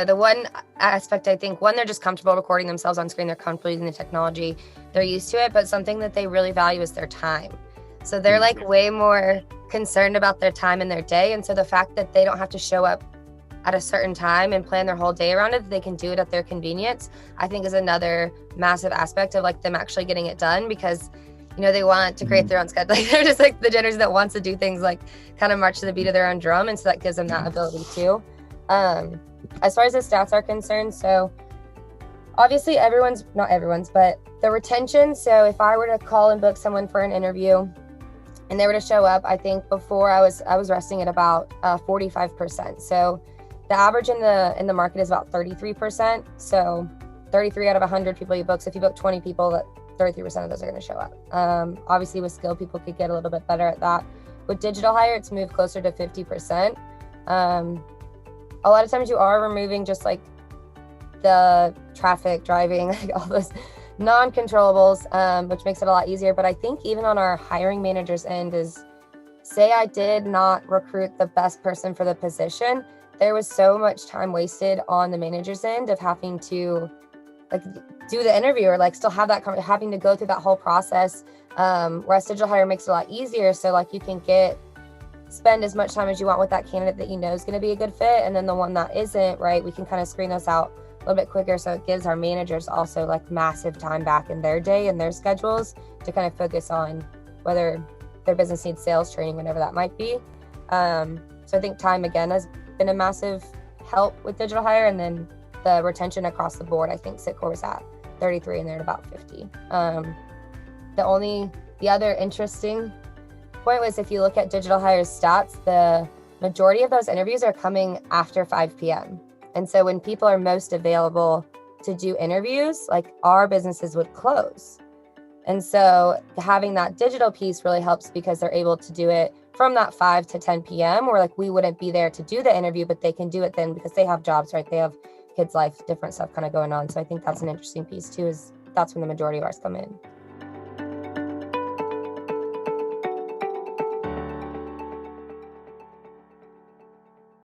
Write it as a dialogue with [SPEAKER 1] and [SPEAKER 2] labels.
[SPEAKER 1] The one aspect, I think, one, they're just comfortable recording themselves on screen. They're comfortable using the technology. They're used to it. But something that they really value is their time. So they're like way more concerned about their time in their day. And so the fact that they don't have to show up at a certain time and plan their whole day around it, they can do it at their convenience, I think is another massive aspect of like them actually getting it done, because they want to create their own schedule. Like, they're just like the generation that wants to do things like kind of march to the beat of their own drum. And so that gives them that ability too. As far as the stats are concerned, so obviously not everyone's, but the retention. So if I were to call and book someone for an interview and they were to show up, I think before I was resting at about 45%. So the average in the market is about 33%. So 33 out of 100 people you book. So if you book 20 people, 33% of those are going to show up. Obviously with skill, people could get a little bit better at that. With DigitalHire, it's moved closer to 50%. A lot of times you are removing just like the traffic, driving, like all those non-controllables, which makes it a lot easier. But I think even on our hiring manager's end is, say I did not recruit the best person for the position, there was so much time wasted on the manager's end of having to like do the interview or like still have that having to go through that whole process. Whereas DigitalHire makes it a lot easier. So like you can spend as much time as you want with that candidate that you know is going to be a good fit. And then the one that isn't, right, we can kind of screen those out a little bit quicker. So it gives our managers also like massive time back in their day and their schedules to kind of focus on whether their business needs sales training, whenever that might be. So I think time again has been a massive help with DigitalHire. And then the retention across the board, I think Sitcore was at 33 and they're at about 50. The other interesting point was, if you look at DigitalHire's stats, the majority of those interviews are coming after 5 p.m. And so when people are most available to do interviews, like our businesses would close. And so having that digital piece really helps because they're able to do it from that 5 to 10 p.m. where like we wouldn't be there to do the interview, but they can do it then because they have jobs, right? They have kids' life, different stuff kind of going on. So I think that's an interesting piece too, is that's when the majority of ours come in.